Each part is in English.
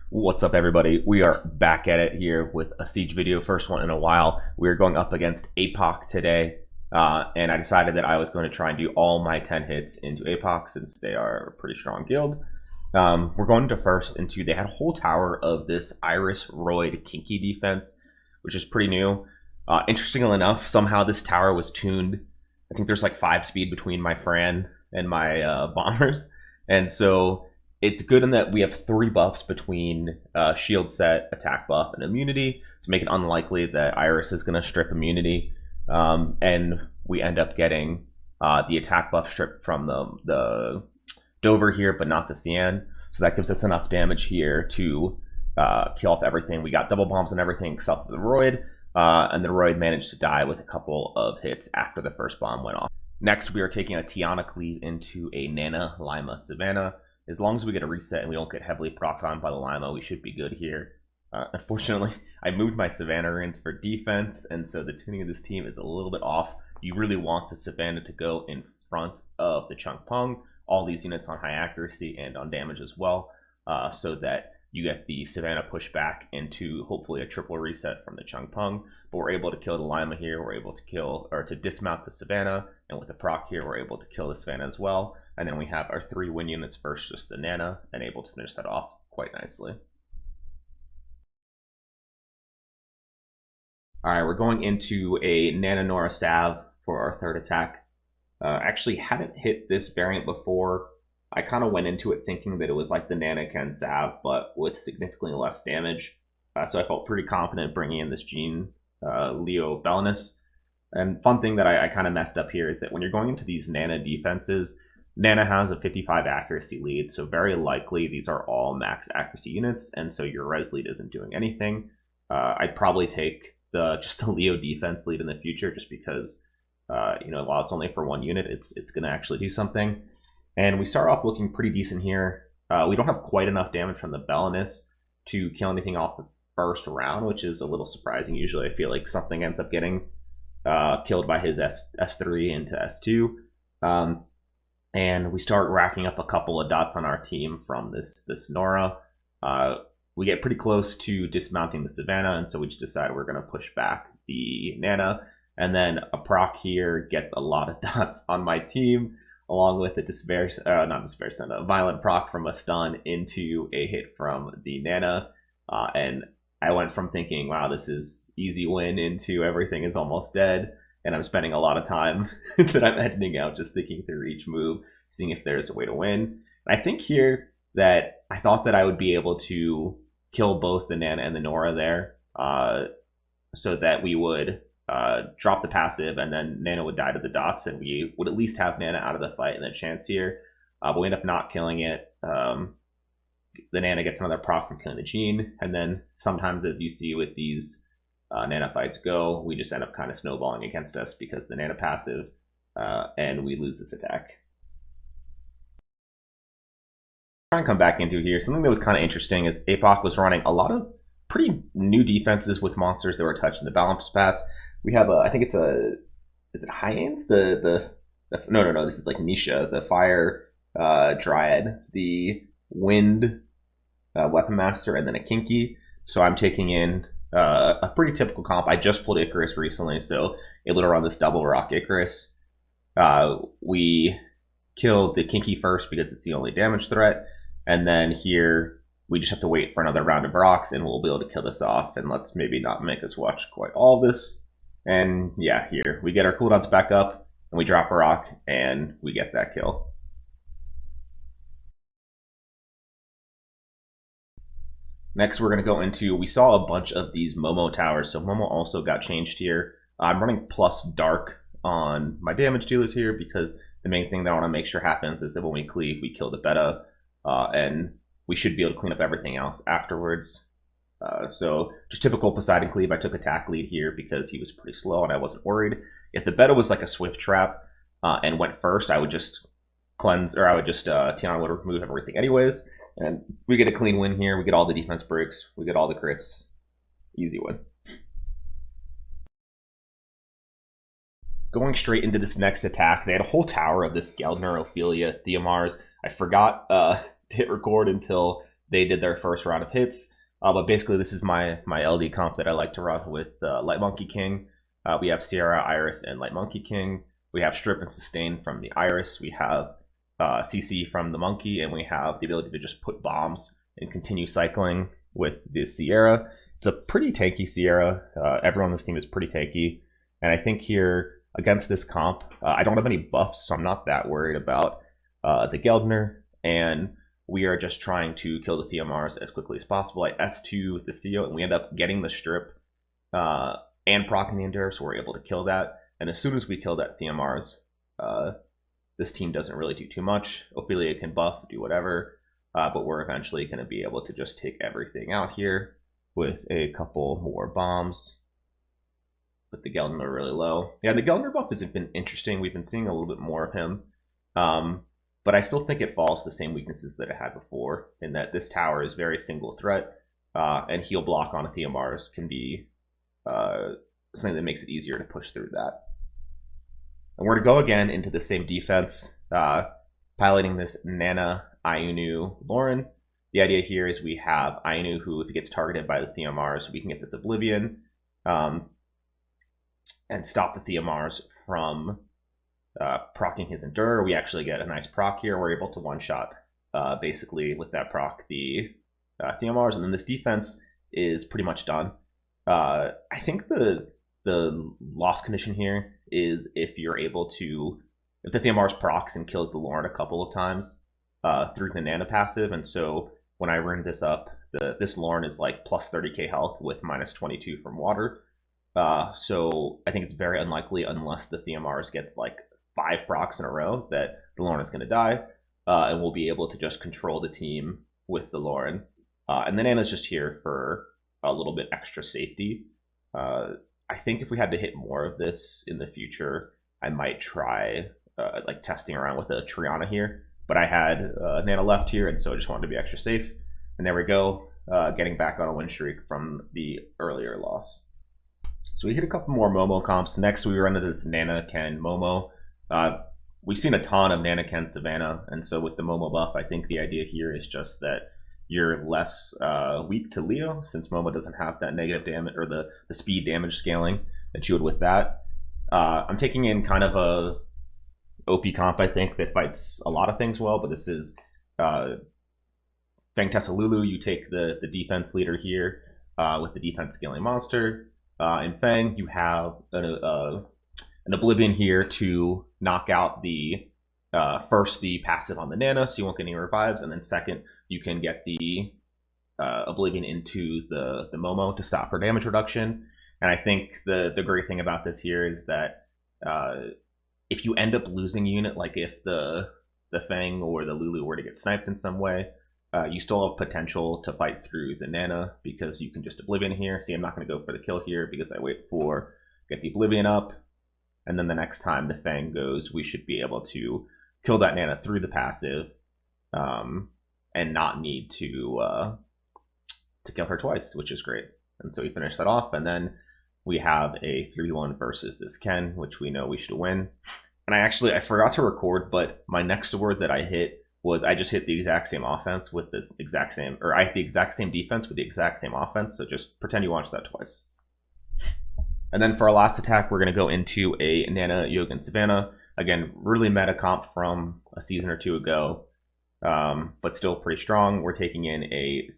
What's up, everybody? We are back at it here with a Siege video, first one in a while. We are going up against Apoc today, and I decided that I was going to try and do all my 10 hits into Apoc since they are a pretty strong guild. We're going to first into, they had a whole tower of this Iris Roid Kinky defense, which is pretty new. Interestingly enough, somehow this tower was tuned. I think there's like 5 speed between my Fran and my bombers, and so it's good in that we have 3 buffs between shield set, attack buff, and immunity to make it unlikely that Iris is going to strip immunity. And we end up getting the attack buff stripped from the Dover here, but not the Cyan. So that gives us enough damage here to kill off everything. We got double bombs and everything except for the Roid. And the Roid managed to die with a couple of hits after the first bomb went off. Next, we are taking a Tiana cleave into a Nana Lima Savannah. As long as we get a reset and we don't get heavily procced on by the Lima, we should be good here. Unfortunately, I moved my Savannah runes for defense, and so the tuning of this team is a little bit off. You really want the Savannah to go in front of the Chung Pung, all these units on high accuracy and on damage as well, so that you get the Savannah push back into hopefully a triple reset from the Chung Pung. But we're able to kill the Lima here, we're able to kill, or to dismount the Savannah, and with the proc here, we're able to kill the Savannah as well. And then we have our 3 win units versus just the Nana, and able to finish that off quite nicely. Alright, we're going into a Nana Nora Sav for our 3rd attack. Actually hadn't hit this variant before. I kind of went into it thinking that it was like the Nana Ken Sav, but with significantly less damage. So I felt pretty confident bringing in this Jean Leo Belinus. And fun thing that I kind of messed up here is that when you're going into these Nana defenses, Nana has a 55 accuracy lead, so very likely these are all max accuracy units, and so your res lead isn't doing anything. I'd probably take just the Leo defense lead in the future, just because while it's only for 1 unit, it's going to actually do something. And we start off looking pretty decent here. We don't have quite enough damage from the Belinus to kill anything off the first round, which is a little surprising. Usually I feel like something ends up getting killed by his S3 into S2. And we start racking up a couple of dots on our team from this Nora. We get pretty close to dismounting the Savannah, and so we just decide we're going to push back the Nana. And then a proc here gets a lot of dots on my team, along with a violent proc from a stun into a hit from the Nana. And I went from thinking, wow, this is easy win, into everything is almost dead. And I'm spending a lot of time that I'm editing out just thinking through each move, seeing if there's a way to win. And I think here that I thought that I would be able to kill both the Nana and the Nora there, so that we would drop the passive and then Nana would die to the dots, and we would at least have Nana out of the fight and a chance here. But we end up not killing it. The Nana gets another proc from killing the Jean, and then sometimes, as you see with these Nana fights go, we just end up kind of snowballing against us because the Nana passive, and we lose this attack. Trying to come back into here, something that was kind of interesting is Apoc was running a lot of pretty new defenses with monsters that were touching the balance pass. We have I think it's is it Hyenas? No, this is like Nisha, the fire dryad, the wind weapon master, and then a Kinky. So I'm taking in a pretty typical comp. I just pulled Icarus recently, so able to run this double rock Icarus. We killed the Kinky first because it's the only damage threat, and then here we just have to wait for another round of rocks and we'll be able to kill this off. And let's maybe not make us watch quite all of this. And yeah, here we get our cooldowns back up and we drop a rock and we get that kill. Next, we're going to go into, we saw a bunch of these Momo towers, so Momo also got changed here. I'm running plus dark on my damage dealers here because the main thing that I want to make sure happens is that when we cleave, we kill the beta, and we should be able to clean up everything else afterwards. So just typical Poseidon cleave. I took attack lead here because he was pretty slow and I wasn't worried. If the beta was like a swift trap and went first, I would just cleanse, or I would just Tiana would remove everything anyways. And we get a clean win here. We get all the defense breaks. We get all the crits. Easy win. Going straight into this next attack, they had a whole tower of this Geldner, Ophelia, Theomars. I forgot to hit record until they did their first round of hits. But basically, this is my LD comp that I like to run with Light Monkey King. We have Sierra, Iris, and Light Monkey King. We have Strip and Sustain from the Iris. We have CC from the Monkey, and we have the ability to just put bombs and continue cycling with the Sierra. It's a pretty tanky Sierra. Everyone on this team is pretty tanky. And I think here, against this comp, I don't have any buffs, so I'm not that worried about the Geldner. And we are just trying to kill the Theomars as quickly as possible. I S2 with the Theo, and we end up getting the Strip and proccing the Endure, so we're able to kill that. And as soon as we kill that Theomars, this team doesn't really do too much. Ophelia can buff, do whatever, but we're eventually going to be able to just take everything out here with a couple more bombs. But the Geldner really low. Yeah, the Geldner buff has been interesting. We've been seeing a little bit more of him. But I still think it falls to the same weaknesses that it had before, in that this tower is very single threat, and heal block on a Theomars can be something that makes it easier to push through that. And we're going to go again into the same defense, piloting this Nana, Ayunu, Lauren. The idea here is we have Ayunu, who, if he gets targeted by the Theomars, we can get this Oblivion, and stop the Theomars from proccing his Endure. We actually get a nice proc here. We're able to one-shot, basically, with that proc, the Theomars. And then this defense is pretty much done. I think the loss condition here is if you're able to, if the Theomars procs and kills the Lauren a couple of times through the Nana passive. And so when I ring this up, this Lauren is like plus 30k health with minus 22 from water. So I think it's very unlikely, unless the Theomars gets like 5 procs in a row, that the Lauren is going to die, and we'll be able to just control the team with the Lauren. And the Nana's just here for a little bit extra safety. I think if we had to hit more of this in the future, I might try like testing around with a Triana here. But I had Nana left here, and so I just wanted to be extra safe. And there we go, getting back on a win streak from the earlier loss. So we hit a couple more Momo comps. Next, we run into this Nana, Ken, Momo. We've seen a ton of Nana, Ken, Savannah, and so with the Momo buff, I think the idea here is just that you're less weak to Leo, since Momo doesn't have that negative damage, or the speed damage scaling that you would with that. I'm taking in kind of a OP comp, I think, that fights a lot of things well, but this is Fang Tessa Lulu. You take the defense leader here with the defense scaling monster. In Fang, you have an Oblivion here to knock out the first the passive on the Nana, so you won't get any revives, and then second, you can get the Oblivion into the Momo to stop her damage reduction. And I think the great thing about this here is that if you end up losing a unit, like if the Fang or the Lulu were to get sniped in some way, you still have potential to fight through the Nana, because you can just Oblivion here. See, I'm not going to go for the kill here because I wait for get the Oblivion up, and then the next time the Fang goes, we should be able to kill that Nana through the passive, and not need to kill her twice, which is great. And so we finish that off, and then we have a 3-1 versus this Ken, which we know we should win. And I forgot to record, but my next word that I hit was I just hit the exact same offense with this exact same, or I hit the exact same defense with the exact same offense. So just pretend you watched that twice. And then for our last attack, we're going to go into a Nana, Yogan, Savannah. Again, really meta comp from a season or two ago, but still pretty strong. We're taking in a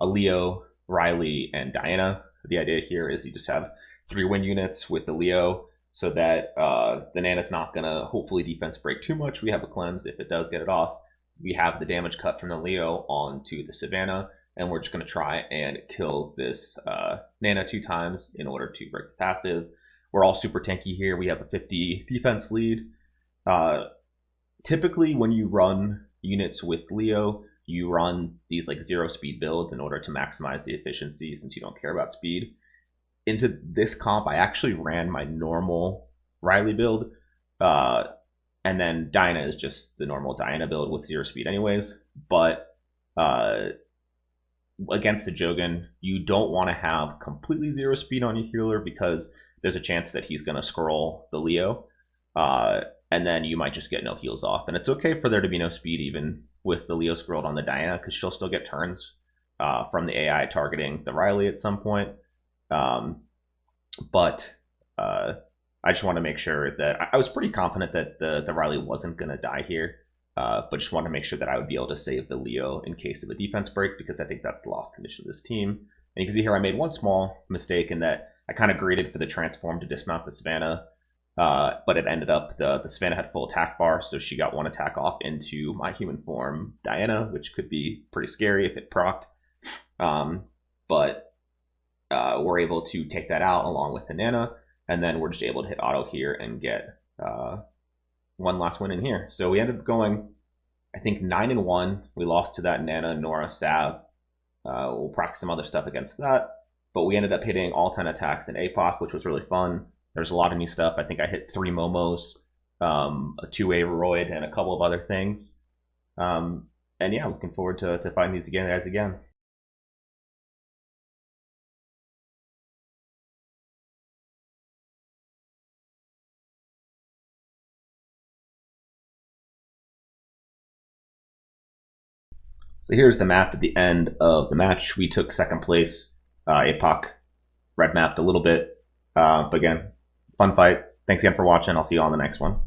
Leo, Riley, and Diana. The idea here is you just have 3 win units with the Leo, so that the Nana's not going to hopefully defense break too much. We have a cleanse if it does get it off. We have the damage cut from the Leo onto the Savannah, and we're just going to try and kill this Nana 2 times in order to break the passive. We're all super tanky here. We have a 50 defense lead. Typically, when you run units with Leo, you run these like 0 speed builds in order to maximize the efficiency, since you don't care about speed. Into this comp, I actually ran my normal Riley build, and then Diana is just the normal Diana build with 0 speed anyways. But against the Jogan, you don't want to have completely 0 speed on your healer, because there's a chance that he's going to scroll the Leo, and then you might just get no heals off. And it's okay for there to be no speed even with the Leo Scroll on the Diana, because she'll still get turns from the AI targeting the Riley at some point. But I just want to make sure that I was pretty confident that the Riley wasn't going to die here. But just wanted to make sure that I would be able to save the Leo in case of a defense break, because I think that's the lost condition of this team. And you can see here I made one small mistake in that I kind of greeted for the transform to dismount the Savannah, but it ended up the Savannah had full attack bar, so she got one attack off into my human form Diana, which could be pretty scary if it procced. But we're able to take that out along with the Nana, and then we're just able to hit auto here and get one last win in here. So we ended up going, I think, 9-1. We lost to that Nana, Nora, Sav. We'll practice some other stuff against that. But we ended up hitting all 10 attacks in Apoc, which was really fun. There's a lot of new stuff. I think I hit 3 MOMOs, a 2-way Roid, and a couple of other things. And yeah, looking forward to fighting these guys again. So here's the map at the end of the match. We took second place. Apoc red mapped a little bit. But again, fun fight. Thanks again for watching. I'll see you on the next one.